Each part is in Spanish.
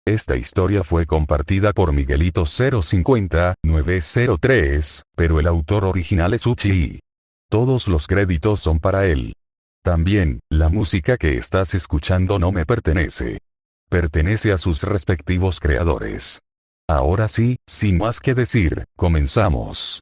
Esta historia fue compartida por Miguelito 050-903, pero el autor original es Uchi. Todos los créditos son para él. También, la música que estás escuchando no me pertenece. Pertenece a sus respectivos creadores. Ahora sí, sin más que decir, comenzamos.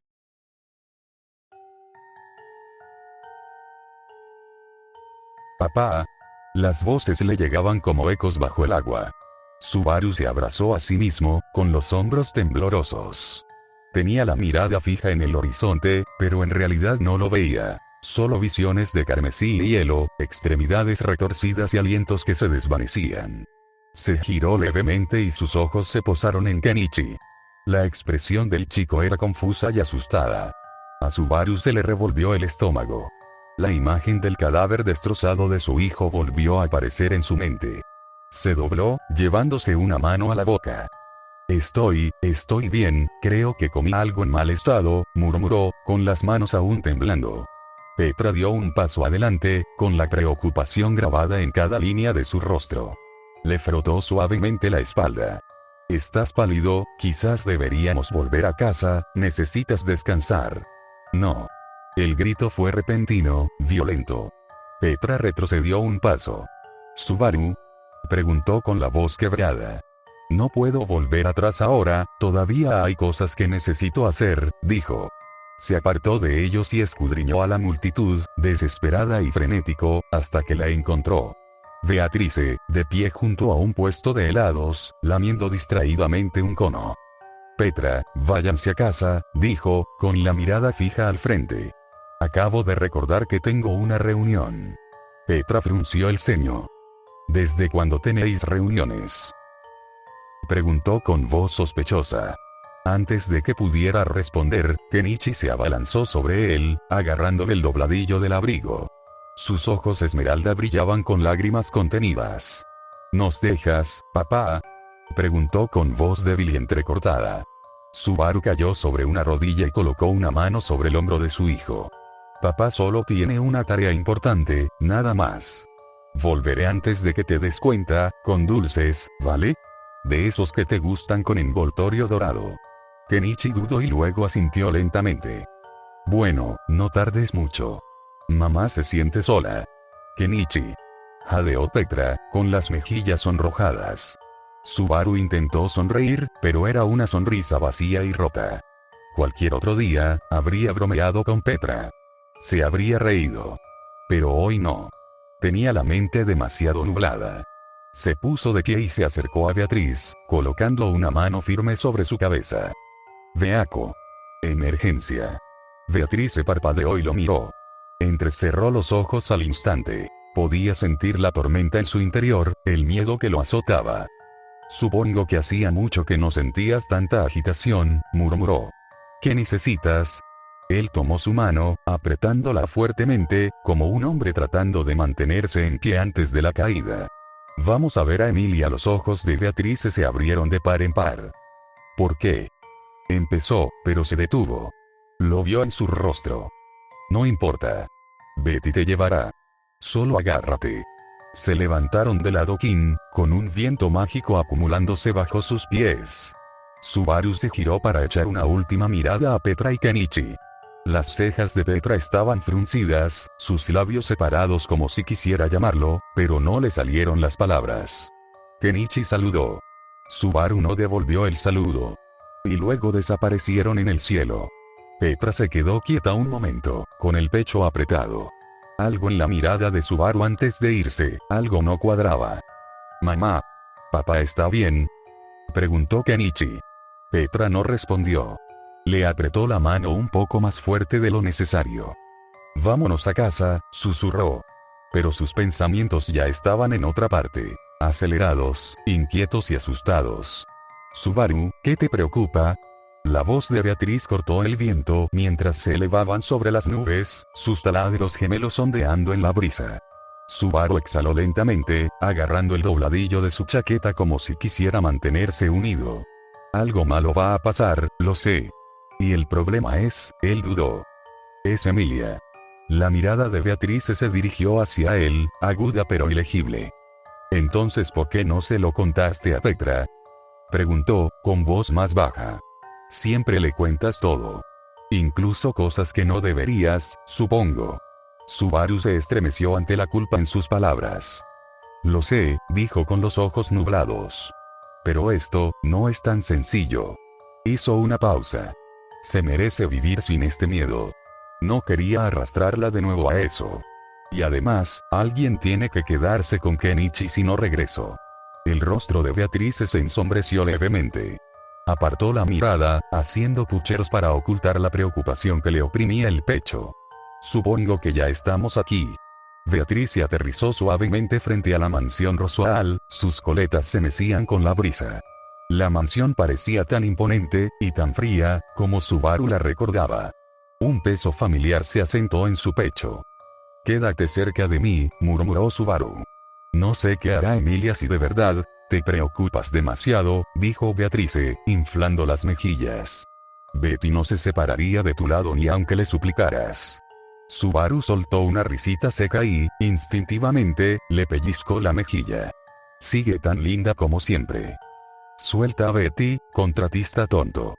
Papá. Las voces le llegaban como ecos bajo el agua. Subaru se abrazó a sí mismo, con los hombros temblorosos. Tenía la mirada fija en el horizonte, pero en realidad no lo veía. Solo visiones de carmesí y hielo, extremidades retorcidas y alientos que se desvanecían. Se giró levemente y sus ojos se posaron en Kenichi. La expresión del chico era confusa y asustada. A Subaru se le revolvió el estómago. La imagen del cadáver destrozado de su hijo volvió a aparecer en su mente. Se dobló, llevándose una mano a la boca. Estoy bien, creo que comí algo en mal estado, murmuró, con las manos aún temblando. Petra dio un paso adelante, con la preocupación grabada en cada línea de su rostro. Le frotó suavemente la espalda. Estás pálido, quizás deberíamos volver a casa, necesitas descansar. No. El grito fue repentino, violento. Petra retrocedió un paso. ¿Subaru? Preguntó con la voz quebrada. No puedo volver atrás ahora, todavía hay cosas que necesito hacer, dijo. Se apartó de ellos y escudriñó a la multitud, desesperada y frenético, hasta que la encontró. Beatrice, de pie junto a un puesto de helados, lamiendo distraídamente un cono. Petra, váyanse a casa, dijo, con la mirada fija al frente. Acabo de recordar que tengo una reunión. Petra frunció el ceño. ¿Desde cuándo tenéis reuniones? Preguntó con voz sospechosa. Antes de que pudiera responder, Kenichi se abalanzó sobre él, agarrándole el dobladillo del abrigo. Sus ojos esmeralda brillaban con lágrimas contenidas. ¿Nos dejas, papá? Preguntó con voz débil y entrecortada. Subaru cayó sobre una rodilla y colocó una mano sobre el hombro de su hijo. Papá solo tiene una tarea importante, nada más. Volveré antes de que te des cuenta, con dulces, ¿vale? De esos que te gustan con envoltorio dorado. Kenichi dudó y luego asintió lentamente. Bueno, no tardes mucho. Mamá se siente sola. Kenichi. Jadeó Petra, con las mejillas sonrojadas. Subaru intentó sonreír, pero era una sonrisa vacía y rota. Cualquier otro día, habría bromeado con Petra. Se habría reído. Pero hoy no. Tenía la mente demasiado nublada. Se puso de pie y se acercó a Beatriz, colocando una mano firme sobre su cabeza. Beaco. Emergencia. Beatriz se parpadeó y lo miró. Entrecerró los ojos al instante. Podía sentir la tormenta en su interior, el miedo que lo azotaba. Supongo que hacía mucho que no sentías tanta agitación, murmuró. ¿Qué necesitas? Él tomó su mano, apretándola fuertemente, como un hombre tratando de mantenerse en pie antes de la caída. Vamos a ver a Emilia. Los ojos de Beatriz se abrieron de par en par. ¿Por qué? Empezó, pero se detuvo. Lo vio en su rostro. No importa. Betty te llevará. Solo agárrate. Se levantaron del adoquín, con un viento mágico acumulándose bajo sus pies. Subaru se giró para echar una última mirada a Petra y Kenichi. Las cejas de Petra estaban fruncidas, sus labios separados como si quisiera llamarlo, pero no le salieron las palabras. Kenichi saludó. Subaru no devolvió el saludo. Y luego desaparecieron en el cielo. Petra se quedó quieta un momento, con el pecho apretado. Algo en la mirada de Subaru antes de irse, algo no cuadraba. Mamá. ¿Papá está bien? Preguntó Kenichi. Petra no respondió. Le apretó la mano un poco más fuerte de lo necesario. Vámonos a casa, susurró. Pero sus pensamientos ya estaban en otra parte, acelerados, inquietos y asustados. Subaru, ¿qué te preocupa? La voz de Beatriz cortó el viento mientras se elevaban sobre las nubes, sus taladros gemelos ondeando en la brisa. Subaru exhaló lentamente, agarrando el dobladillo de su chaqueta como si quisiera mantenerse unido. Algo malo va a pasar, lo sé. Y el problema es, él dudó. Es Emilia. La mirada de Beatriz se dirigió hacia él, aguda pero ilegible. Entonces, ¿por qué no se lo contaste a Petra? Preguntó, con voz más baja. Siempre le cuentas todo. Incluso cosas que no deberías, supongo. Subaru se estremeció ante la culpa en sus palabras. Lo sé, dijo con los ojos nublados. Pero esto, no es tan sencillo. Hizo una pausa. Se merece vivir sin este miedo. No quería arrastrarla de nuevo a eso. Y además, alguien tiene que quedarse con Kenichi si no regreso. El rostro de Beatriz se ensombreció levemente. Apartó la mirada, haciendo pucheros para ocultar la preocupación que le oprimía el pecho. Supongo que ya estamos aquí. Beatriz se aterrizó suavemente frente a la mansión Roswell, sus coletas se mecían con la brisa. La mansión parecía tan imponente, y tan fría, como Subaru la recordaba. Un peso familiar se asentó en su pecho. «Quédate cerca de mí», murmuró Subaru. «No sé qué hará Emilia si de verdad te preocupas demasiado», dijo Beatrice, inflando las mejillas. «Betty no se separaría de tu lado ni aunque le suplicaras». Subaru soltó una risita seca y, instintivamente, le pellizcó la mejilla. «Sigue tan linda como siempre». «Suelta a Betty, contratista tonto»,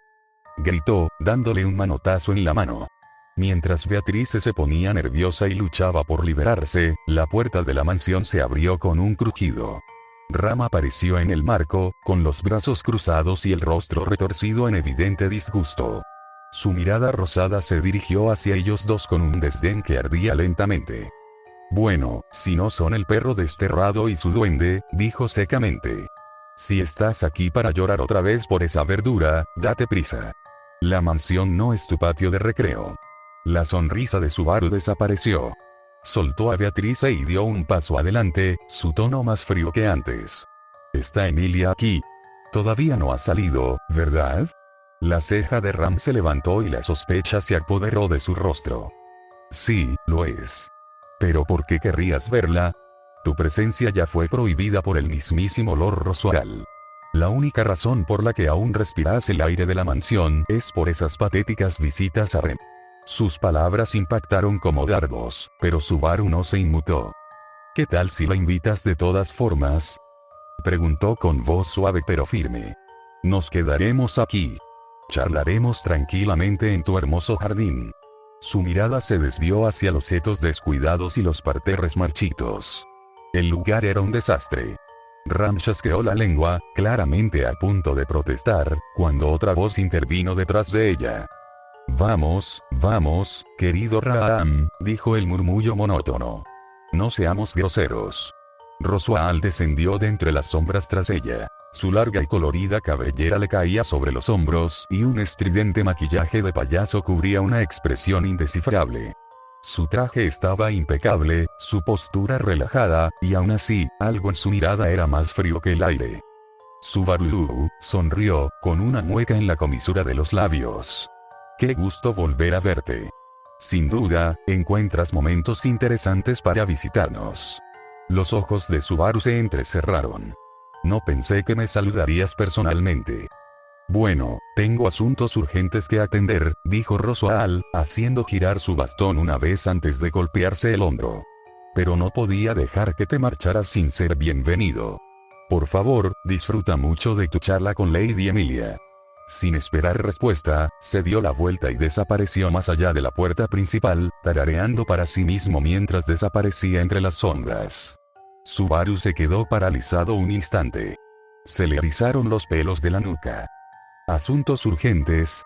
gritó, dándole un manotazo en la mano. Mientras Beatrice se ponía nerviosa y luchaba por liberarse, la puerta de la mansión se abrió con un crujido. Ram apareció en el marco, con los brazos cruzados y el rostro retorcido en evidente disgusto. Su mirada rosada se dirigió hacia ellos dos con un desdén que ardía lentamente. «Bueno, si no son el perro desterrado y su duende», dijo secamente. «Si estás aquí para llorar otra vez por esa verdura, date prisa. La mansión no es tu patio de recreo». La sonrisa de Subaru desapareció. Soltó a Beatriz y dio un paso adelante, su tono más frío que antes. «¿Está Emilia aquí? Todavía no ha salido, ¿verdad?» La ceja de Ram se levantó y la sospecha se apoderó de su rostro. «Sí, lo es. ¿Pero por qué querrías verla? Tu presencia ya fue prohibida por el mismísimo Lord Roswell. La única razón por la que aún respiras el aire de la mansión es por esas patéticas visitas a Rem». Sus palabras impactaron como dardos, pero Subaru no se inmutó. «¿Qué tal si la invitas de todas formas?», preguntó con voz suave pero firme. «Nos quedaremos aquí. Charlaremos tranquilamente en tu hermoso jardín». Su mirada se desvió hacia los setos descuidados y los parterres marchitos. El lugar era un desastre. Ram chasqueó la lengua, claramente a punto de protestar, cuando otra voz intervino detrás de ella. «Vamos, vamos, querido Ram», dijo el murmullo monótono. «No seamos groseros». Roswell descendió de entre las sombras tras ella. Su larga y colorida cabellera le caía sobre los hombros y un estridente maquillaje de payaso cubría una expresión indescifrable. Su traje estaba impecable, su postura relajada, y aún así, algo en su mirada era más frío que el aire. Subaru sonrió, con una mueca en la comisura de los labios. «Qué gusto volver a verte. Sin duda, encuentras momentos interesantes para visitarnos». Los ojos de Subaru se entrecerraron. «No pensé que me saludarías personalmente». «Bueno, tengo asuntos urgentes que atender», dijo Roswell, haciendo girar su bastón una vez antes de golpearse el hombro. «Pero no podía dejar que te marcharas sin ser bienvenido. Por favor, disfruta mucho de tu charla con Lady Emilia». Sin esperar respuesta, se dio la vuelta y desapareció más allá de la puerta principal, tarareando para sí mismo mientras desaparecía entre las sombras. Subaru se quedó paralizado un instante. Se le erizaron los pelos de la nuca. «Asuntos urgentes,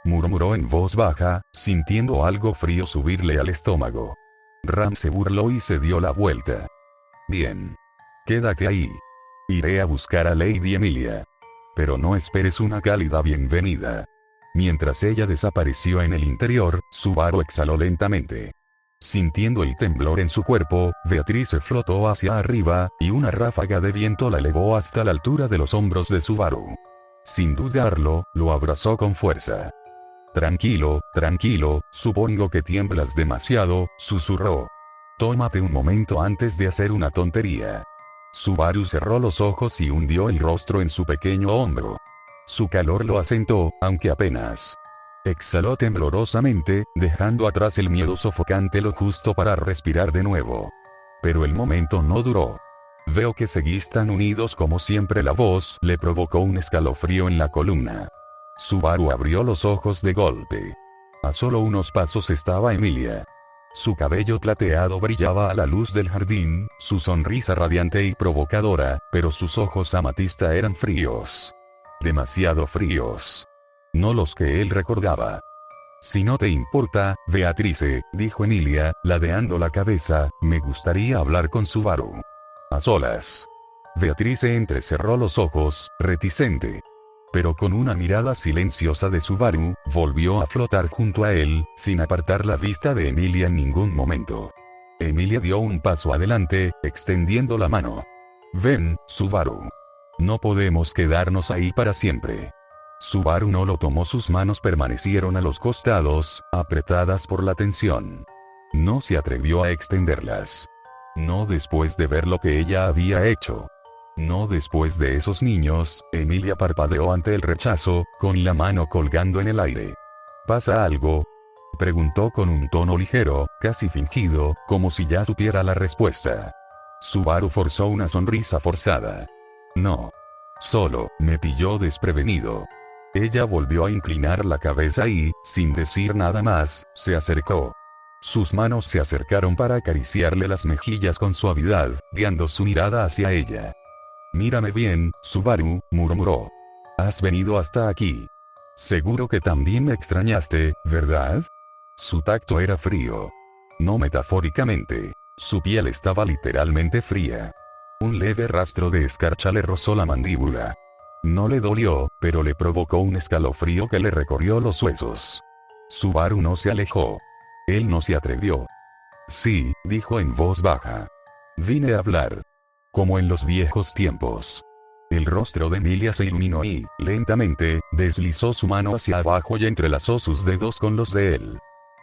murmuró en voz baja, sintiendo algo frío subirle al estómago. Ram se burló y se dio la vuelta. «Bien. Quédate ahí. Iré a buscar a Lady Emilia. Pero no esperes una cálida bienvenida». Mientras ella desapareció en el interior, Subaru exhaló lentamente. Sintiendo el temblor en su cuerpo, Beatriz se flotó hacia arriba, y una ráfaga de viento la elevó hasta la altura de los hombros de Subaru. Sin dudarlo, lo abrazó con fuerza. «Tranquilo, tranquilo, supongo que tiemblas demasiado», susurró. «Tómate un momento antes de hacer una tontería». Subaru cerró los ojos y hundió el rostro en su pequeño hombro. Su calor lo asentó, aunque apenas. Exhaló temblorosamente, dejando atrás el miedo sofocante lo justo para respirar de nuevo. Pero el momento no duró. Veo que seguís tan unidos como siempre. La voz le provocó un escalofrío en la columna. Subaru abrió los ojos de golpe. A solo unos pasos estaba Emilia. Su cabello plateado brillaba a la luz del jardín, su sonrisa radiante y provocadora, pero sus ojos amatista eran fríos. Demasiado fríos. No los que él recordaba. Si no te importa, Beatrice, dijo Emilia, ladeando la cabeza, me gustaría hablar con Subaru. A solas. Beatrice entrecerró los ojos, reticente. Pero con una mirada silenciosa de Subaru, volvió a flotar junto a él, sin apartar la vista de Emilia en ningún momento. Emilia dio un paso adelante, extendiendo la mano. Ven, Subaru. No podemos quedarnos ahí para siempre. Subaru no lo tomó, sus manos permanecieron a los costados, apretadas por la tensión. No se atrevió a extenderlas. No después de ver lo que ella había hecho. No después de esos niños. Emilia parpadeó ante el rechazo, con la mano colgando en el aire. ¿Pasa algo?, preguntó con un tono ligero, casi fingido, como si ya supiera la respuesta. Subaru forzó una sonrisa forzada. No. Solo, me pilló desprevenido. Ella volvió a inclinar la cabeza y, sin decir nada más, se acercó. Sus manos se acercaron para acariciarle las mejillas con suavidad, guiando su mirada hacia ella. Mírame bien, Subaru, murmuró. Has venido hasta aquí. Seguro que también me extrañaste, ¿verdad? Su tacto era frío. No metafóricamente. Su piel estaba literalmente fría. Un leve rastro de escarcha le rozó la mandíbula. No le dolió, pero le provocó un escalofrío que le recorrió los huesos. Subaru no se alejó. Él no se atrevió. Sí, dijo en voz baja. Vine a hablar. Como en los viejos tiempos. El rostro de Emilia se iluminó y, lentamente, deslizó su mano hacia abajo y entrelazó sus dedos con los de él.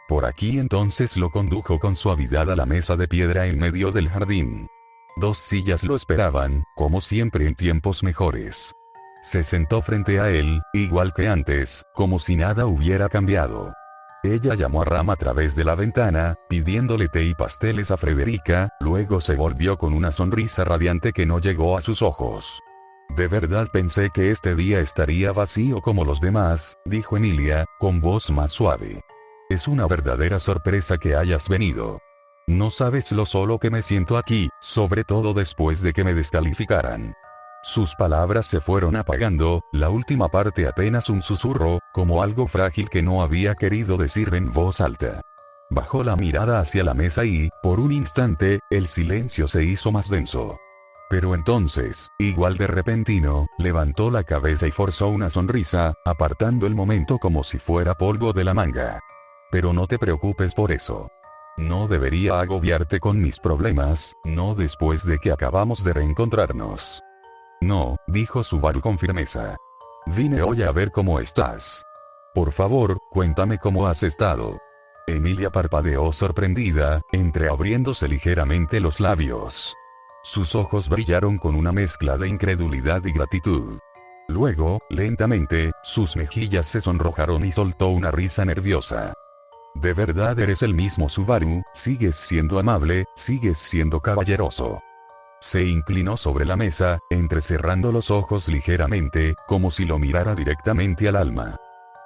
Por aquí entonces lo condujo con suavidad a la mesa de piedra en medio del jardín. 2 sillas lo esperaban, como siempre en tiempos mejores. Se sentó frente a él, igual que antes, como si nada hubiera cambiado. Ella llamó a Ram a través de la ventana, pidiéndole té y pasteles a Frederica, luego se volvió con una sonrisa radiante que no llegó a sus ojos. De verdad pensé que este día estaría vacío como los demás, dijo Emilia, con voz más suave. Es una verdadera sorpresa que hayas venido. No sabes lo solo que me siento aquí, sobre todo después de que me descalificaran. Sus palabras se fueron apagando, la última parte apenas un susurro, como algo frágil que no había querido decir en voz alta. Bajó la mirada hacia la mesa y, por un instante, el silencio se hizo más denso. Pero entonces, igual de repentino, levantó la cabeza y forzó una sonrisa, apartando el momento como si fuera polvo de la manga. Pero no te preocupes por eso. No debería agobiarte con mis problemas, no después de que acabamos de reencontrarnos. No, dijo Subaru con firmeza. Vine hoy a ver cómo estás. Por favor, cuéntame cómo has estado. Emilia parpadeó sorprendida, entreabriéndose ligeramente los labios. Sus ojos brillaron con una mezcla de incredulidad y gratitud. Luego, lentamente, sus mejillas se sonrojaron y soltó una risa nerviosa. De verdad eres el mismo Subaru, sigues siendo amable, sigues siendo caballeroso. Se inclinó sobre la mesa, entrecerrando los ojos ligeramente, como si lo mirara directamente al alma.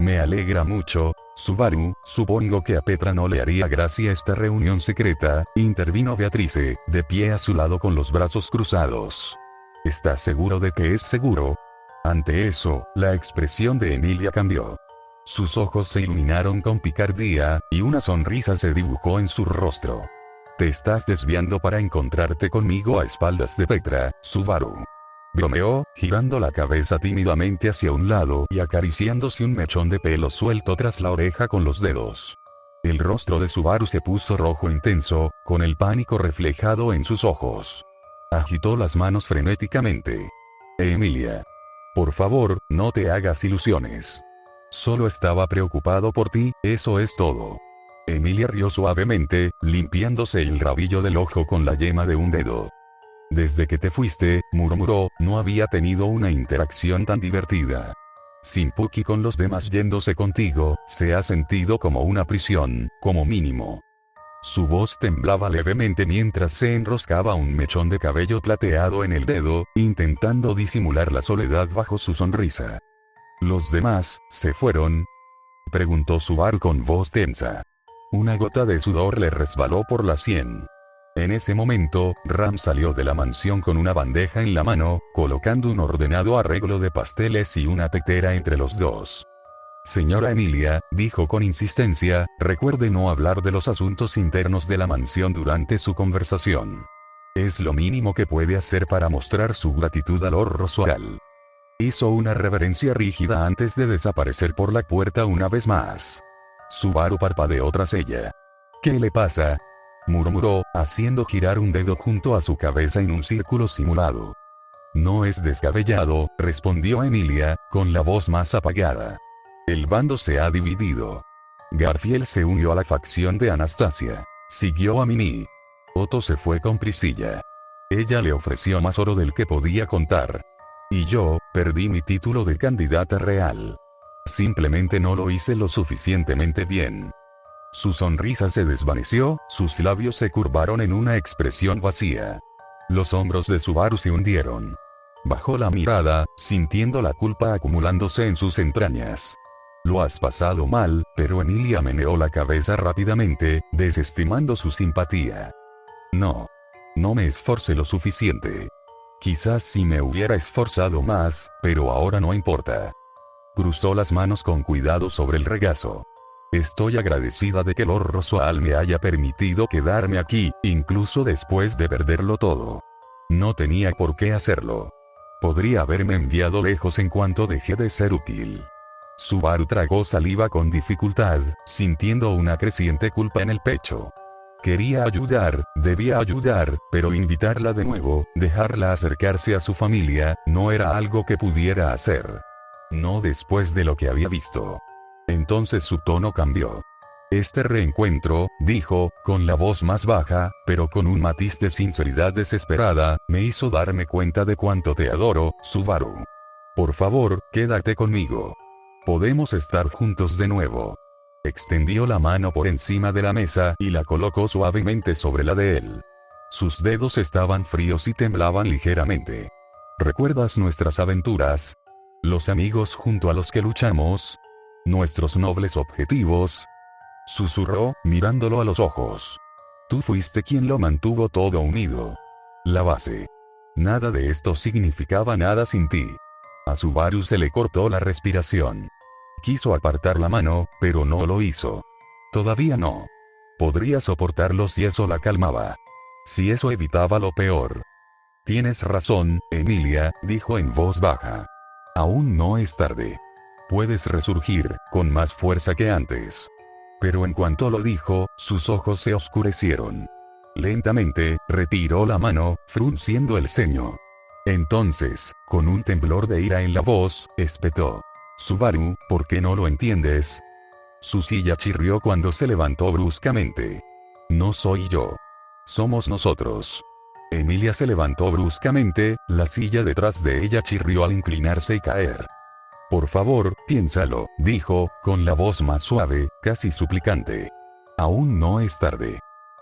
Me alegra mucho, Subaru, supongo que a Petra no le haría gracia esta reunión secreta, intervino Beatrice, de pie a su lado con los brazos cruzados. ¿Estás seguro de que es seguro? Ante eso, la expresión de Emilia cambió. Sus ojos se iluminaron con picardía, y una sonrisa se dibujó en su rostro. Te estás desviando para encontrarte conmigo a espaldas de Petra, Subaru. Bromeó, girando la cabeza tímidamente hacia un lado y acariciándose un mechón de pelo suelto tras la oreja con los dedos. El rostro de Subaru se puso rojo intenso, con el pánico reflejado en sus ojos. Agitó las manos frenéticamente. Emilia. Por favor, no te hagas ilusiones. Solo estaba preocupado por ti, eso es todo. Emilia rió suavemente, limpiándose el rabillo del ojo con la yema de un dedo. Desde que te fuiste, murmuró, no había tenido una interacción tan divertida. Sin Puck y con los demás yéndose contigo, se ha sentido como una prisión, como mínimo. Su voz temblaba levemente mientras se enroscaba un mechón de cabello plateado en el dedo, intentando disimular la soledad bajo su sonrisa. ¿Los demás se fueron?, preguntó Subaru con voz tensa. Una gota de sudor le resbaló por la sien. En ese momento, Ram salió de la mansión con una bandeja en la mano, colocando un ordenado arreglo de pasteles y una tetera entre los dos. Señora Emilia, dijo con insistencia, recuerde no hablar de los asuntos internos de la mansión durante su conversación. Es lo mínimo que puede hacer para mostrar su gratitud a Lord Roswell. Hizo una reverencia rígida antes de desaparecer por la puerta una vez más. Subaru parpadeó tras ella. ¿Qué le pasa?, murmuró, haciendo girar un dedo junto a su cabeza en un círculo simulado. No es descabellado, respondió Emilia, con la voz más apagada. El bando se ha dividido. Garfield se unió a la facción de Anastasia. Siguió a Minnie. Otto se fue con Priscilla. Ella le ofreció más oro del que podía contar. Y yo, perdí mi título de candidata real. Simplemente no lo hice lo suficientemente bien. Su sonrisa se desvaneció, sus labios se curvaron en una expresión vacía. Los hombros de Subaru se hundieron. Bajó la mirada, sintiendo la culpa acumulándose en sus entrañas. Lo has pasado mal, pero Emilia meneó la cabeza rápidamente, desestimando su simpatía. No me esforcé lo suficiente. Quizás si me hubiera esforzado más, pero ahora no importa. Cruzó las manos con cuidado sobre el regazo. Estoy agradecida de que Lord Roswell me haya permitido quedarme aquí, incluso después de perderlo todo. No tenía por qué hacerlo. Podría haberme enviado lejos en cuanto dejé de ser útil. Subaru tragó saliva con dificultad, sintiendo una creciente culpa en el pecho. Quería ayudar, debía ayudar, pero invitarla de nuevo, dejarla acercarse a su familia, no era algo que pudiera hacer. No después de lo que había visto. Entonces su tono cambió. Este reencuentro, dijo, con la voz más baja, pero con un matiz de sinceridad desesperada, me hizo darme cuenta de cuánto te adoro, Subaru. Por favor, quédate conmigo. Podemos estar juntos de nuevo. Extendió la mano por encima de la mesa y la colocó suavemente sobre la de él. Sus dedos estaban fríos y temblaban ligeramente. ¿Recuerdas nuestras aventuras? Los amigos junto a los que luchamos. Nuestros nobles objetivos. Susurró, mirándolo a los ojos. Tú fuiste quien lo mantuvo todo unido. La base. Nada de esto significaba nada sin ti. A Subaru se le cortó la respiración. Quiso apartar la mano, pero no lo hizo. Todavía no. Podría soportarlo si eso la calmaba. Si eso evitaba lo peor. Tienes razón, Emilia, dijo en voz baja. Aún no es tarde. Puedes resurgir, con más fuerza que antes. Pero en cuanto lo dijo, sus ojos se oscurecieron. Lentamente, retiró la mano, frunciendo el ceño. Entonces, con un temblor de ira en la voz, espetó. Subaru, ¿por qué no lo entiendes? Su silla chirrió cuando se levantó bruscamente. No soy yo. Somos nosotros. Emilia se levantó bruscamente, la silla detrás de ella chirrió al inclinarse y caer. Por favor, piénsalo, dijo, con la voz más suave, casi suplicante. Aún no es tarde.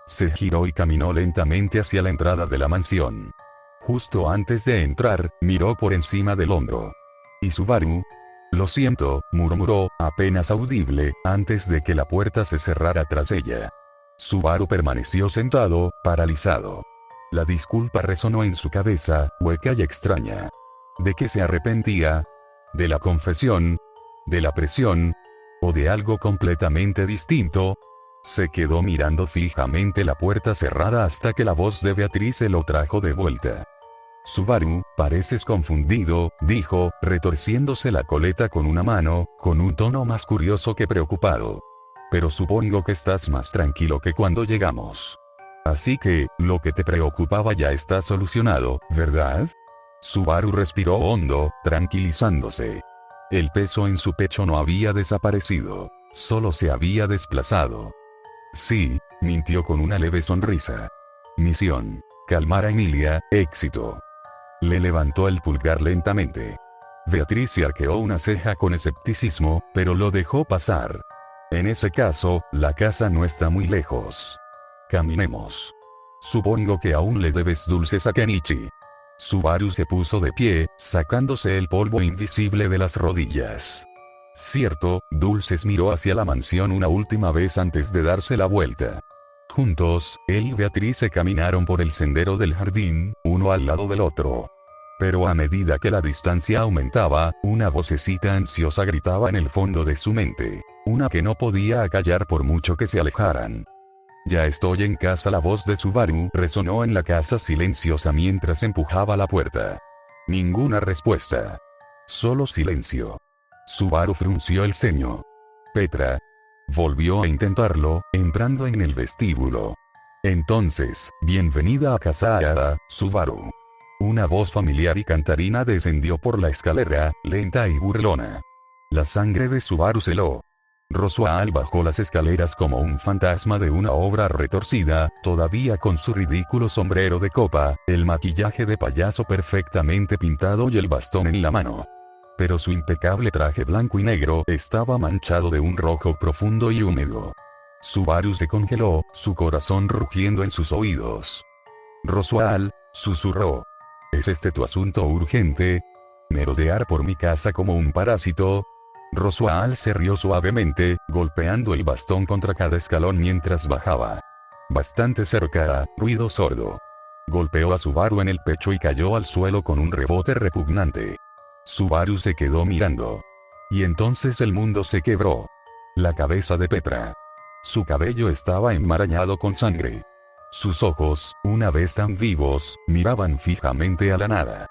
Se giró y caminó lentamente hacia la entrada de la mansión. Justo antes de entrar, miró por encima del hombro. ¿Y Subaru? Lo siento, murmuró, apenas audible, antes de que la puerta se cerrara tras ella. Subaru permaneció sentado, paralizado. La disculpa resonó en su cabeza, hueca y extraña. ¿De qué se arrepentía? ¿De la confesión? ¿De la presión? ¿O de algo completamente distinto? Se quedó mirando fijamente la puerta cerrada hasta que la voz de Beatriz se lo trajo de vuelta. Subaru, pareces confundido, dijo, retorciéndose la coleta con una mano, con un tono más curioso que preocupado. Pero supongo que estás más tranquilo que cuando llegamos. Así que, lo que te preocupaba ya está solucionado, ¿verdad? Subaru respiró hondo, tranquilizándose. El peso en su pecho no había desaparecido, solo se había desplazado. Sí, mintió con una leve sonrisa. Misión: calmar a Emilia, éxito. Le levantó el pulgar lentamente. Beatriz se arqueó una ceja con escepticismo, pero lo dejó pasar. En ese caso, la casa no está muy lejos. Caminemos. Supongo que aún le debes dulces a Kenichi. Subaru se puso de pie, sacándose el polvo invisible de las rodillas. Cierto, Dulces miró hacia la mansión una última vez antes de darse la vuelta. Juntos, él y Beatriz se caminaron por el sendero del jardín, uno al lado del otro. Pero a medida que la distancia aumentaba, una vocecita ansiosa gritaba en el fondo de su mente. Una que no podía acallar por mucho que se alejaran. Ya estoy en casa. La voz de Subaru resonó en la casa silenciosa mientras empujaba la puerta. Ninguna respuesta. Solo silencio. Subaru frunció el ceño. Petra. Volvió a intentarlo, entrando en el vestíbulo. Entonces, bienvenida a casa Ada, Subaru. Una voz familiar y cantarina descendió por la escalera, lenta y burlona. La sangre de Subaru se heló. Roswaal bajó las escaleras como un fantasma de una obra retorcida, todavía con su ridículo sombrero de copa, el maquillaje de payaso perfectamente pintado y el bastón en la mano. Pero su impecable traje blanco y negro estaba manchado de un rojo profundo y húmedo. Subaru se congeló, su corazón rugiendo en sus oídos. Roswaal, susurró. ¿Es este tu asunto urgente? ¿Merodear por mi casa como un parásito? Roswaal se rió suavemente, golpeando el bastón contra cada escalón mientras bajaba. Bastante cerca, ruido sordo. Golpeó a Subaru en el pecho y cayó al suelo con un rebote repugnante. Subaru se quedó mirando. Y entonces el mundo se quebró. La cabeza de Petra. Su cabello estaba enmarañado con sangre. Sus ojos, una vez tan vivos, miraban fijamente a la nada.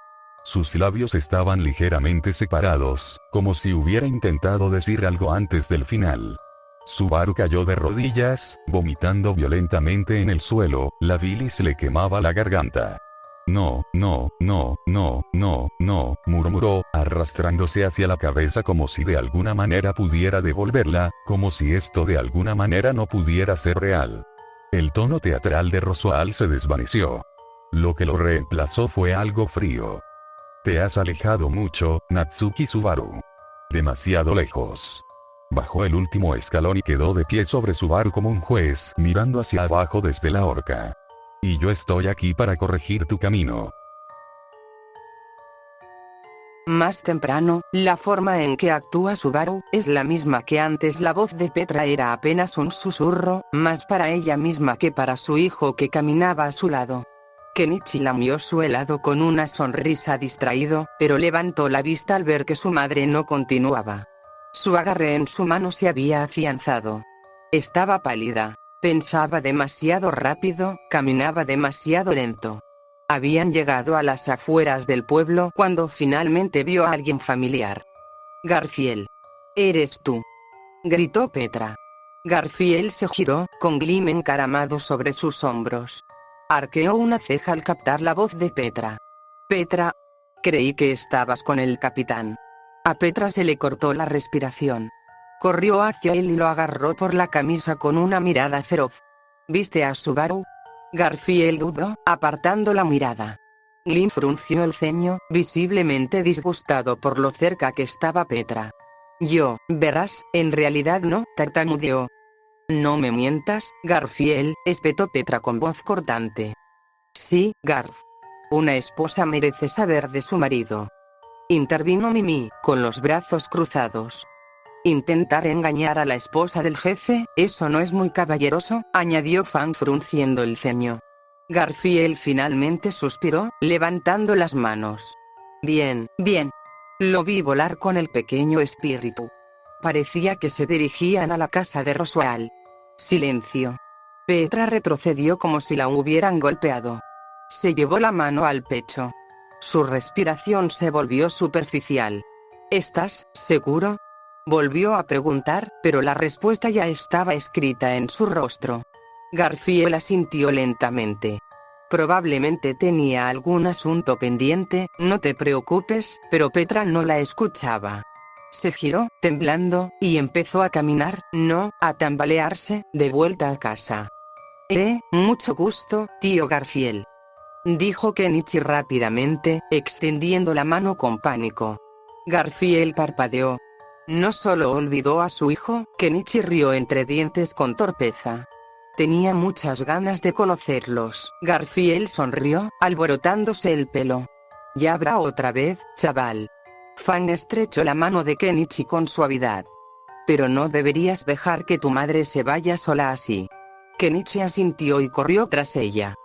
Sus labios estaban ligeramente separados, como si hubiera intentado decir algo antes del final. Subaru cayó de rodillas, vomitando violentamente en el suelo, la bilis le quemaba la garganta. No, no, no, no, no, no, murmuró, arrastrándose hacia la cabeza como si de alguna manera pudiera devolverla, como si esto de alguna manera no pudiera ser real. El tono teatral de Roswaal se desvaneció. Lo que lo reemplazó fue algo frío. Te has alejado mucho, Natsuki Subaru. Demasiado lejos. Bajó el último escalón y quedó de pie sobre Subaru como un juez, mirando hacia abajo desde la horca. Y yo estoy aquí para corregir tu camino. Más temprano, la forma en que actúa Subaru es la misma que antes. La voz de Petra era apenas un susurro, más para ella misma que para su hijo que caminaba a su lado. Kenichi lamió su helado con una sonrisa distraído, pero levantó la vista al ver que su madre no continuaba. Su agarre en su mano se había afianzado. Estaba pálida. Pensaba demasiado rápido, caminaba demasiado lento. Habían llegado a las afueras del pueblo cuando finalmente vio a alguien familiar. Garfield. ¿Eres tú?, gritó Petra. Garfield se giró, con Glim encaramado sobre sus hombros. Arqueó una ceja al captar la voz de Petra. Petra. Creí que estabas con el capitán. A Petra se le cortó la respiración. Corrió hacia él y lo agarró por la camisa con una mirada feroz. ¿Viste a Subaru?, Garfield dudó, apartando la mirada. Glim frunció el ceño, visiblemente disgustado por lo cerca que estaba Petra. Yo, verás, en realidad no, tartamudeó. No me mientas, Garfield, espetó Petra con voz cortante. Sí, Garf. Una esposa merece saber de su marido. Intervino Mimi, con los brazos cruzados. Intentar engañar a la esposa del jefe, eso no es muy caballeroso, añadió Fang frunciendo el ceño. Garfield finalmente suspiró, levantando las manos. Bien, bien. Lo vi volar con el pequeño espíritu. Parecía que se dirigían a la casa de Roswaal. Silencio. Petra retrocedió como si la hubieran golpeado. Se llevó la mano al pecho. Su respiración se volvió superficial. ¿Estás seguro?, volvió a preguntar, pero la respuesta ya estaba escrita en su rostro. Garfield asintió lentamente. Probablemente tenía algún asunto pendiente, no te preocupes, pero Petra no la escuchaba. Se giró, temblando, y empezó a caminar, no, a tambalearse, de vuelta a casa. Mucho gusto, tío Garfield, dijo Kenichi rápidamente, extendiendo la mano con pánico. Garfield parpadeó. No solo olvidó a su hijo, Kenichi rió entre dientes con torpeza. Tenía muchas ganas de conocerlos. Garfield sonrió, alborotándose el pelo. Ya habrá otra vez, chaval. Fang estrechó la mano de Kenichi con suavidad. Pero no deberías dejar que tu madre se vaya sola así. Kenichi asintió y corrió tras ella.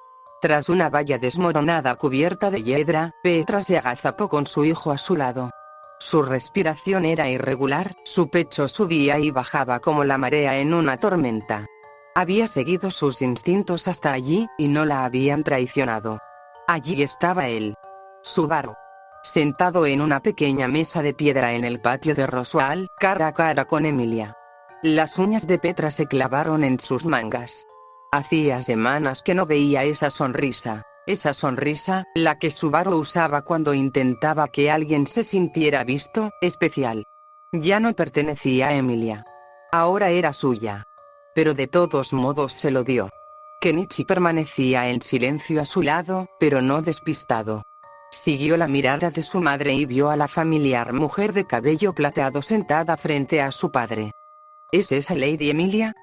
Tras una valla desmoronada cubierta de hiedra, Petra se agazapó con su hijo a su lado. Su respiración era irregular, su pecho subía y bajaba como la marea en una tormenta. Había seguido sus instintos hasta allí, y no la habían traicionado. Allí estaba él. Subaru. Sentado en una pequeña mesa de piedra en el patio de Roswell, cara a cara con Emilia. Las uñas de Petra se clavaron en sus mangas. Hacía semanas que no veía esa sonrisa, la que Subaru usaba cuando intentaba que alguien se sintiera visto, especial. Ya no pertenecía a Emilia. Ahora era suya. Pero de todos modos se lo dio. Kenichi permanecía en silencio a su lado, pero no despistado. Siguió la mirada de su madre y vio a la familiar mujer de cabello plateado sentada frente a su padre. ¿Es esa Lady Emilia?,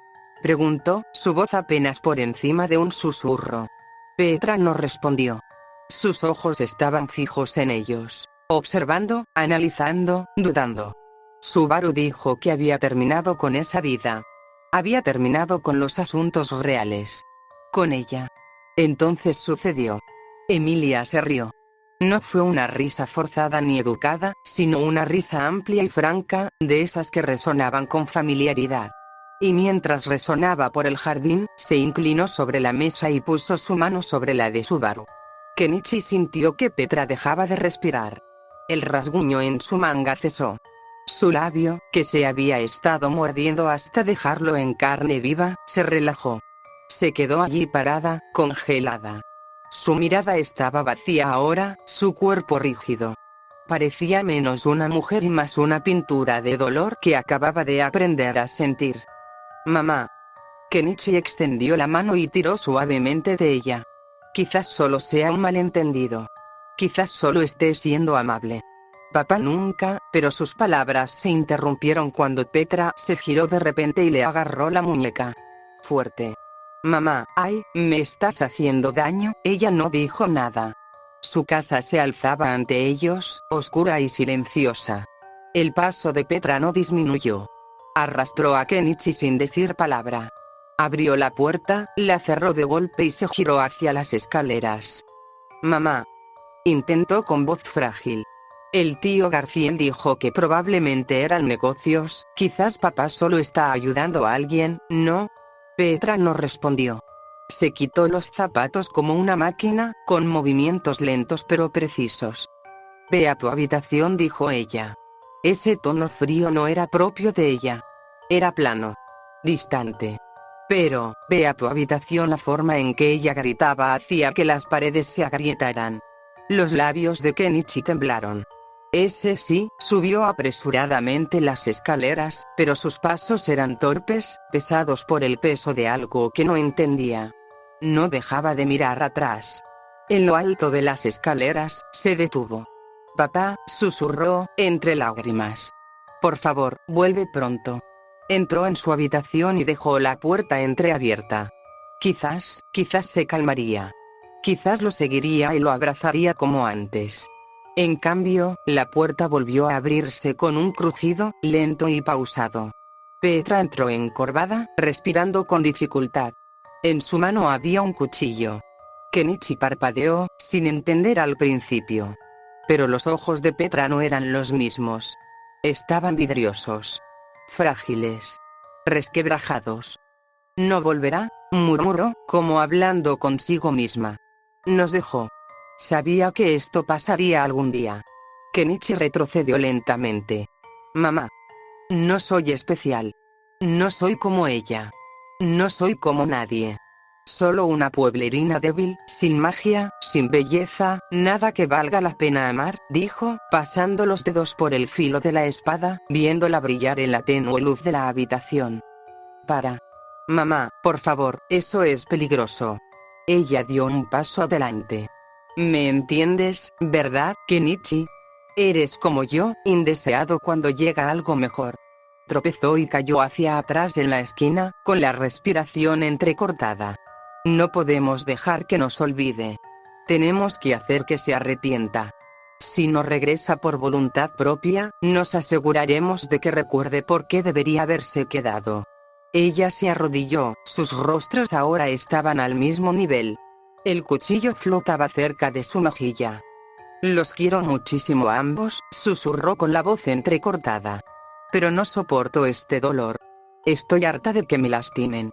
preguntó, su voz apenas por encima de un susurro. Petra no respondió. Sus ojos estaban fijos en ellos, observando, analizando, dudando. Subaru dijo que había terminado con esa vida. Había terminado con los asuntos reales. Con ella. Entonces sucedió. Emilia se rió. No fue una risa forzada ni educada, sino una risa amplia y franca, de esas que resonaban con familiaridad. Y mientras resonaba por el jardín, se inclinó sobre la mesa y puso su mano sobre la de Subaru. Kenichi sintió que Petra dejaba de respirar. El rasguño en su manga cesó. Su labio, que se había estado mordiendo hasta dejarlo en carne viva, se relajó. Se quedó allí parada, congelada. Su mirada estaba vacía ahora, su cuerpo rígido. Parecía menos una mujer y más una pintura de dolor que acababa de aprender a sentir. Mamá. Kenichi extendió la mano y tiró suavemente de ella. Quizás solo sea un malentendido. Quizás solo esté siendo amable. Papá nunca, pero sus palabras se interrumpieron cuando Petra se giró de repente y le agarró la muñeca. Fuerte. Mamá, ay, me estás haciendo daño. Ella no dijo nada. Su casa se alzaba ante ellos, oscura y silenciosa. El paso de Petra no disminuyó. Arrastró a Kenichi sin decir palabra. Abrió la puerta, la cerró de golpe y se giró hacia las escaleras. Mamá. Intentó con voz frágil. El tío Garfield dijo que probablemente eran negocios, quizás papá solo está ayudando a alguien, ¿no? Petra no respondió. Se quitó los zapatos como una máquina, con movimientos lentos pero precisos. Ve a tu habitación, dijo ella. Ese tono frío no era propio de ella. Era plano. Distante. Pero, ve a tu habitación. La forma en que ella gritaba hacía que las paredes se agrietaran. Los labios de Kenichi temblaron. Ese sí, subió apresuradamente las escaleras, pero sus pasos eran torpes, pesados por el peso de algo que no entendía. No dejaba de mirar atrás. En lo alto de las escaleras, se detuvo. Papá, susurró, entre lágrimas. Por favor, vuelve pronto. Entró en su habitación y dejó la puerta entreabierta. Quizás se calmaría. Quizás lo seguiría y lo abrazaría como antes. En cambio, la puerta volvió a abrirse con un crujido, lento y pausado. Petra entró encorvada, respirando con dificultad. En su mano había un cuchillo. Kenichi parpadeó, sin entender al principio. Pero los ojos de Petra no eran los mismos. Estaban vidriosos. Frágiles. Resquebrajados. ¿No volverá?, murmuró, como hablando consigo misma. Nos dejó. Sabía que esto pasaría algún día. Kenichi retrocedió lentamente. Mamá. No soy especial. No soy como ella. No soy como nadie. Solo una pueblerina débil, sin magia, sin belleza, nada que valga la pena amar, dijo, pasando los dedos por el filo de la espada, viéndola brillar en la tenue luz de la habitación. Para. Mamá, por favor, eso es peligroso. Ella dio un paso adelante. ¿Me entiendes, verdad, Kenichi? Eres como yo, indeseado cuando llega algo mejor. Tropezó y cayó hacia atrás en la esquina, con la respiración entrecortada. No podemos dejar que nos olvide. Tenemos que hacer que se arrepienta. Si no regresa por voluntad propia, nos aseguraremos de que recuerde por qué debería haberse quedado. Ella se arrodilló, sus rostros ahora estaban al mismo nivel. El cuchillo flotaba cerca de su mejilla. Los quiero muchísimo a ambos, susurró con la voz entrecortada. Pero no soporto este dolor. Estoy harta de que me lastimen.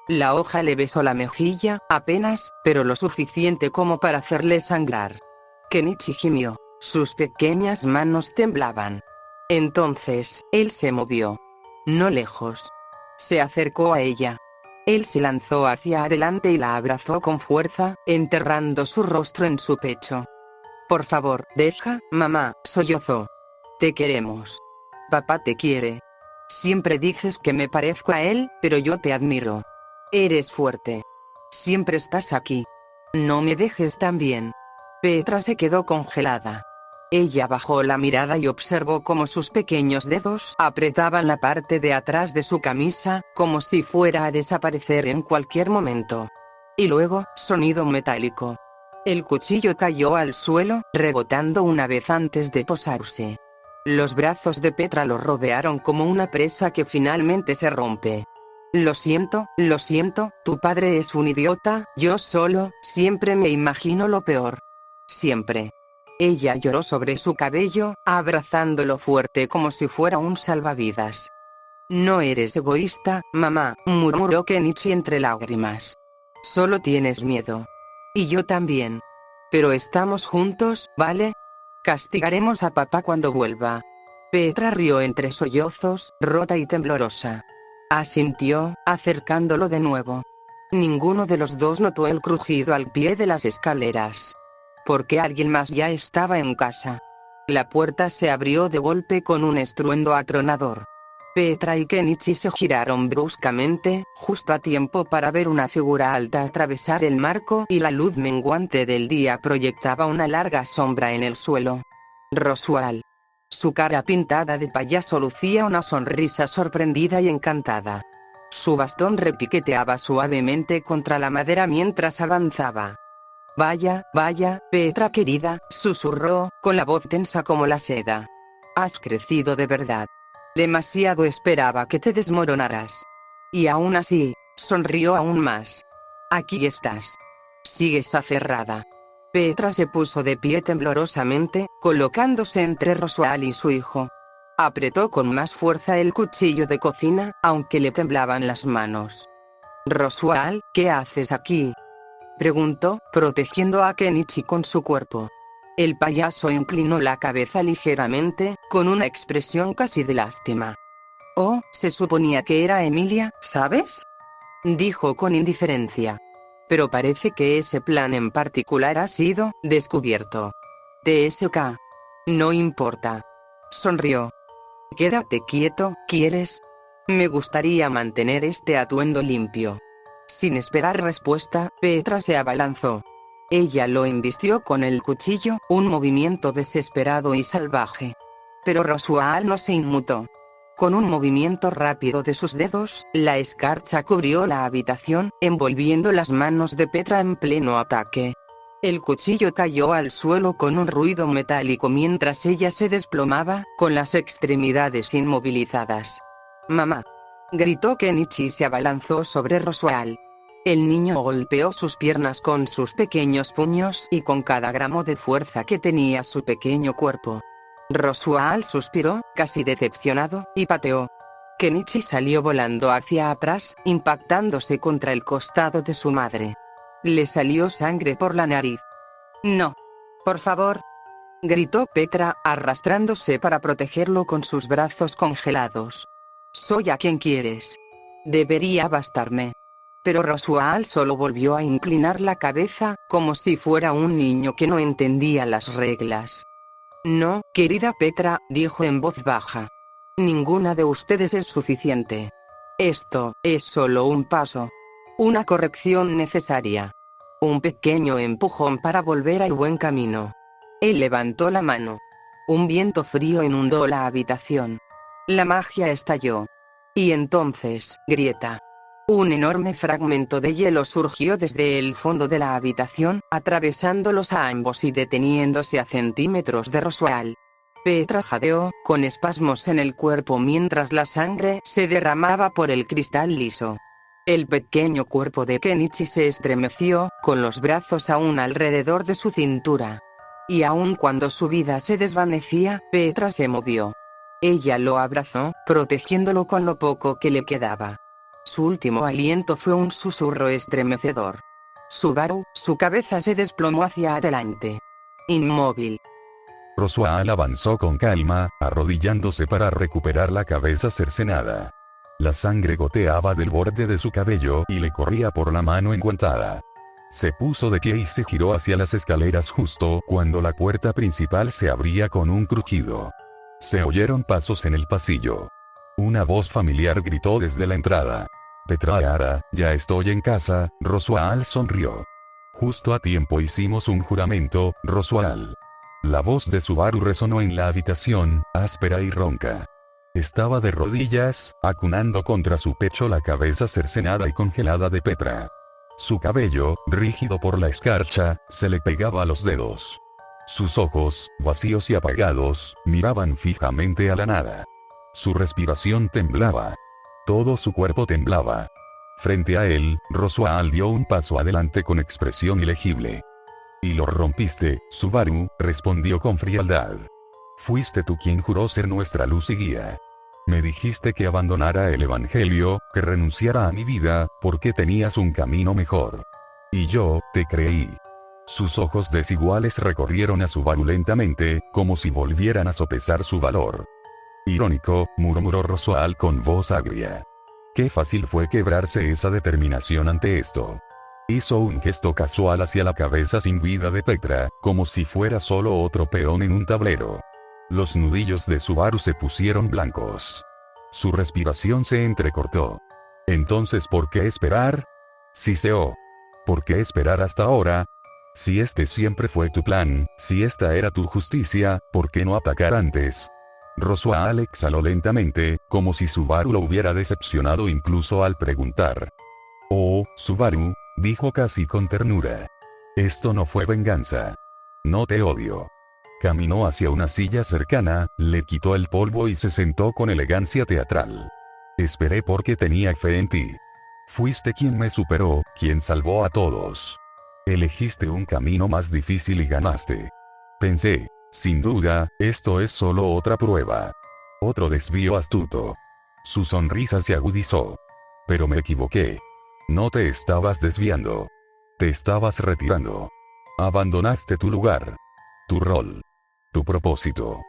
La hoja le besó la mejilla, apenas, pero lo suficiente como para hacerle sangrar. Kenichi gimió. Sus pequeñas manos temblaban. Entonces, él se movió. No lejos. Se acercó a ella. Él se lanzó hacia adelante y la abrazó con fuerza, enterrando su rostro en su pecho. Por favor, deja, mamá, sollozó. Te queremos. Papá te quiere. Siempre dices que me parezco a él, pero yo te admiro. Eres fuerte. Siempre estás aquí. No me dejes tan bien. Petra se quedó congelada. Ella bajó la mirada y observó cómo sus pequeños dedos apretaban la parte de atrás de su camisa, como si fuera a desaparecer en cualquier momento. Y luego, sonido metálico. El cuchillo cayó al suelo, rebotando una vez antes de posarse. Los brazos de Petra lo rodearon como una presa que finalmente se rompe. Lo siento, tu padre es un idiota, yo siempre me imagino lo peor. Siempre. Ella lloró sobre su cabello, abrazándolo fuerte como si fuera un salvavidas. No eres egoísta, mamá, murmuró Kenichi entre lágrimas. Solo tienes miedo. Y yo también. Pero estamos juntos, ¿vale? Castigaremos a papá cuando vuelva. Petra rió entre sollozos, rota y temblorosa. Asintió, acercándolo de nuevo. Ninguno de los dos notó el crujido al pie de las escaleras. Porque alguien más ya estaba en casa. La puerta se abrió de golpe con un estruendo atronador. Petra y Kenichi se giraron bruscamente, justo a tiempo para ver una figura alta atravesar el marco y la luz menguante del día proyectaba una larga sombra en el suelo. Roswell. Su cara pintada de payaso lucía una sonrisa sorprendida y encantada. Su bastón repiqueteaba suavemente contra la madera mientras avanzaba. Vaya, Petra querida, susurró, con la voz tensa como la seda. Has crecido de verdad. Demasiado esperaba que te desmoronaras. Y aún así, sonrió aún más. Aquí estás. Sigues aferrada. Petra se puso de pie temblorosamente, colocándose entre Roswell y su hijo. Apretó con más fuerza el cuchillo de cocina, aunque le temblaban las manos. Roswell, ¿qué haces aquí?, preguntó, protegiendo a Kenichi con su cuerpo. El payaso inclinó la cabeza ligeramente, con una expresión casi de lástima. Oh, se suponía que era Emilia, ¿sabes?, dijo con indiferencia. Pero parece que ese plan en particular ha sido descubierto. TSK. No importa. Sonrió. Quédate quieto, ¿quieres? Me gustaría mantener este atuendo limpio. Sin esperar respuesta, Petra se abalanzó. Ella lo embistió con el cuchillo, un movimiento desesperado y salvaje. Pero Roswell no se inmutó. Con un movimiento rápido de sus dedos, la escarcha cubrió la habitación, envolviendo las manos de Petra en pleno ataque. El cuchillo cayó al suelo con un ruido metálico mientras ella se desplomaba, con las extremidades inmovilizadas. «Mamá», gritó Kenichi y se abalanzó sobre Roswell. El niño golpeó sus piernas con sus pequeños puños y con cada gramo de fuerza que tenía su pequeño cuerpo. Roswell suspiró, casi decepcionado, y pateó. Kenichi salió volando hacia atrás, impactándose contra el costado de su madre. Le salió sangre por la nariz. «No. Por favor», gritó Petra, arrastrándose para protegerlo con sus brazos congelados. «Soy a quien quieres. Debería bastarme». Pero Roswell solo volvió a inclinar la cabeza, como si fuera un niño que no entendía las reglas. «No, querida Petra», dijo en voz baja. «Ninguna de ustedes es suficiente. Esto es solo un paso. Una corrección necesaria. Un pequeño empujón para volver al buen camino». Él levantó la mano. Un viento frío inundó la habitación. La magia estalló. Y entonces, grieta. Un enorme fragmento de hielo surgió desde el fondo de la habitación, atravesándolos a ambos y deteniéndose a centímetros de Roswell. Petra jadeó, con espasmos en el cuerpo mientras la sangre se derramaba por el cristal liso. El pequeño cuerpo de Kenichi se estremeció, con los brazos aún alrededor de su cintura. Y aun cuando su vida se desvanecía, Petra se movió. Ella lo abrazó, protegiéndolo con lo poco que le quedaba. Su último aliento fue un susurro estremecedor. Subaru, su cabeza se desplomó hacia adelante. Inmóvil. Roswell avanzó con calma, arrodillándose para recuperar la cabeza cercenada. La sangre goteaba del borde de su cabello y le corría por la mano enguantada. Se puso de pie y se giró hacia las escaleras justo cuando la puerta principal se abría con un crujido. Se oyeron pasos en el pasillo. Una voz familiar gritó desde la entrada. Petra Ara, ya estoy en casa. Roswell sonrió. Justo a tiempo hicimos un juramento, Roswell. La voz de Subaru resonó en la habitación, áspera y ronca. Estaba de rodillas, acunando contra su pecho la cabeza cercenada y congelada de Petra. Su cabello, rígido por la escarcha, se le pegaba a los dedos. Sus ojos, vacíos y apagados, miraban fijamente a la nada. Su respiración temblaba. Todo su cuerpo temblaba. Frente a él, Roswell dio un paso adelante con expresión ilegible. «Y lo rompiste, Subaru», respondió con frialdad. «Fuiste tú quien juró ser nuestra luz y guía. Me dijiste que abandonara el evangelio, que renunciara a mi vida, porque tenías un camino mejor. Y yo, te creí». Sus ojos desiguales recorrieron a Subaru lentamente, como si volvieran a sopesar su valor. «Irónico», murmuró Roswell con voz agria. Qué fácil fue quebrarse esa determinación ante esto. Hizo un gesto casual hacia la cabeza sin vida de Petra, como si fuera solo otro peón en un tablero. Los nudillos de Subaru se pusieron blancos. Su respiración se entrecortó. Entonces, ¿por qué esperar? Siseó. ¿Por qué esperar hasta ahora? Si este siempre fue tu plan, si esta era tu justicia, ¿por qué no atacar antes? Roswell exhaló lentamente, como si Subaru lo hubiera decepcionado incluso al preguntar. «Oh, Subaru», dijo casi con ternura. «Esto no fue venganza. No te odio». Caminó hacia una silla cercana, le quitó el polvo y se sentó con elegancia teatral. «Esperé porque tenía fe en ti. Fuiste quien me superó, quien salvó a todos. Elegiste un camino más difícil y ganaste. Pensé, sin duda, esto es solo otra prueba. Otro desvío astuto». Su sonrisa se agudizó. «Pero me equivoqué. No te estabas desviando. Te estabas retirando. Abandonaste tu lugar. Tu rol. Tu propósito».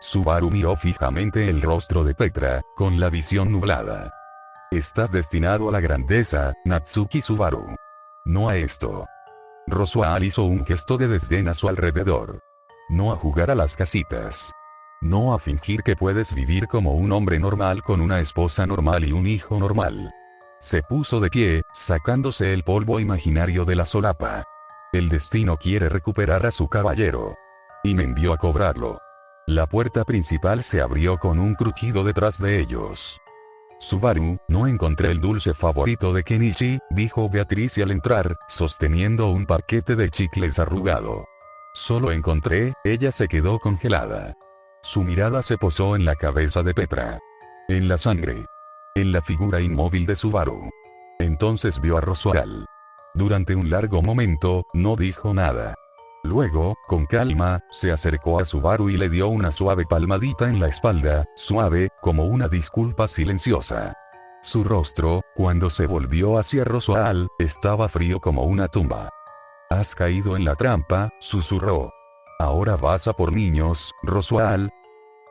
Subaru miró fijamente el rostro de Petra, con la visión nublada. «Estás destinado a la grandeza, Natsuki Subaru. No a esto». Roswell hizo un gesto de desdén a su alrededor. «No a jugar a las casitas. No a fingir que puedes vivir como un hombre normal con una esposa normal y un hijo normal». Se puso de pie, sacándose el polvo imaginario de la solapa. «El destino quiere recuperar a su caballero. Y me envió a cobrarlo». La puerta principal se abrió con un crujido detrás de ellos. «Subaru, no encontré el dulce favorito de Kenichi», dijo Beatriz al entrar, sosteniendo un paquete de chicles arrugado. «Solo encontré», ella se quedó congelada. Su mirada se posó en la cabeza de Petra. En la sangre. En la figura inmóvil de Subaru. Entonces vio a Roswell. Durante un largo momento, no dijo nada. Luego, con calma, se acercó a Subaru y le dio una suave palmadita en la espalda, suave, como una disculpa silenciosa. Su rostro, cuando se volvió hacia Roswell, estaba frío como una tumba. «Has caído en la trampa», susurró. «Ahora vas a por niños, Roswell».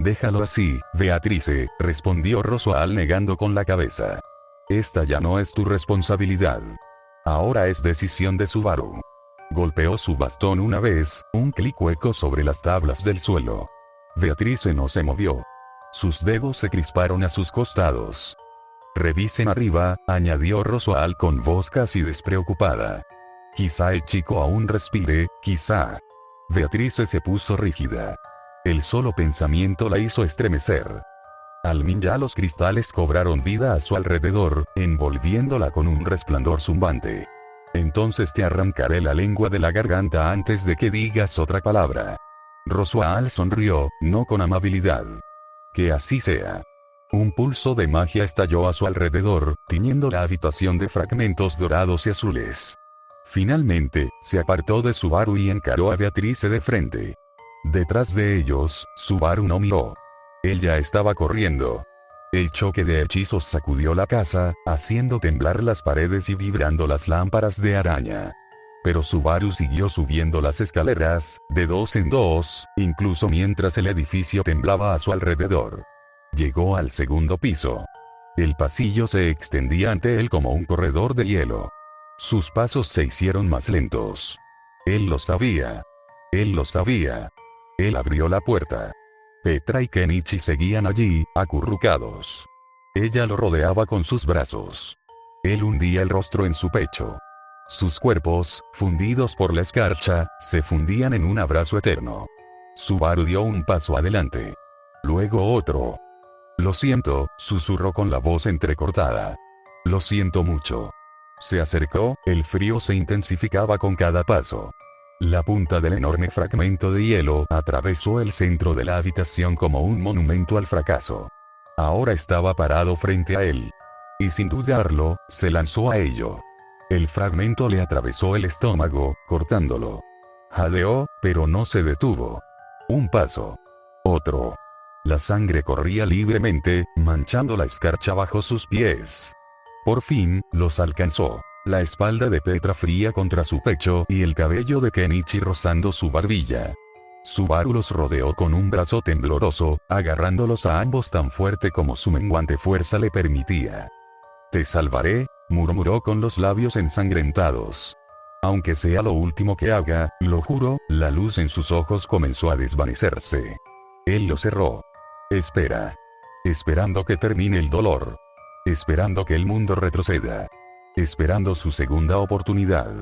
«Déjalo así, Beatrice», respondió Roswell negando con la cabeza. «Esta ya no es tu responsabilidad. Ahora es decisión de Subaru». Golpeó su bastón una vez, un clic hueco sobre las tablas del suelo. Beatrice no se movió. Sus dedos se crisparon a sus costados. «Revisen arriba», añadió Roswell con voz casi despreocupada. «Quizá el chico aún respire, quizá». Beatrice se puso rígida. El solo pensamiento la hizo estremecer. Al min ya los cristales cobraron vida a su alrededor, envolviéndola con un resplandor zumbante. Entonces te arrancaré la lengua de la garganta antes de que digas otra palabra. Roswaal sonrió, no con amabilidad. Que así sea. Un pulso de magia estalló a su alrededor, tiñendo la habitación de fragmentos dorados y azules. Finalmente, se apartó de Subaru y encaró a Beatrice de frente. Detrás de ellos, Subaru no miró. Ella estaba corriendo. El choque de hechizos sacudió la casa, haciendo temblar las paredes y vibrando las lámparas de araña. Pero Subaru siguió subiendo las escaleras, de dos en dos, incluso mientras el edificio temblaba a su alrededor. Llegó al segundo piso. El pasillo se extendía ante él como un corredor de hielo. Sus pasos se hicieron más lentos. Él lo sabía. Él lo sabía. Él abrió la puerta. Petra y Kenichi seguían allí, acurrucados. Ella lo rodeaba con sus brazos. Él hundía el rostro en su pecho. Sus cuerpos, fundidos por la escarcha, se fundían en un abrazo eterno. Subaru dio un paso adelante. Luego otro. Lo siento, susurró con la voz entrecortada. Lo siento mucho. Se acercó, el frío se intensificaba con cada paso. La punta del enorme fragmento de hielo atravesó el centro de la habitación como un monumento al fracaso. Ahora estaba parado frente a él. Y sin dudarlo, se lanzó a ello. El fragmento le atravesó el estómago, cortándolo. Jadeó, pero no se detuvo. Un paso. Otro. La sangre corría libremente, manchando la escarcha bajo sus pies. Por fin, los alcanzó. La espalda de Petra fría contra su pecho y el cabello de Kenichi rozando su barbilla. Subaru los rodeó con un brazo tembloroso, agarrándolos a ambos tan fuerte como su menguante fuerza le permitía. «Te salvaré», murmuró con los labios ensangrentados. «Aunque sea lo último que haga, lo juro», la luz en sus ojos comenzó a desvanecerse. Él lo cerró. Espera. Esperando que termine el dolor. Esperando que el mundo retroceda. Esperando su segunda oportunidad.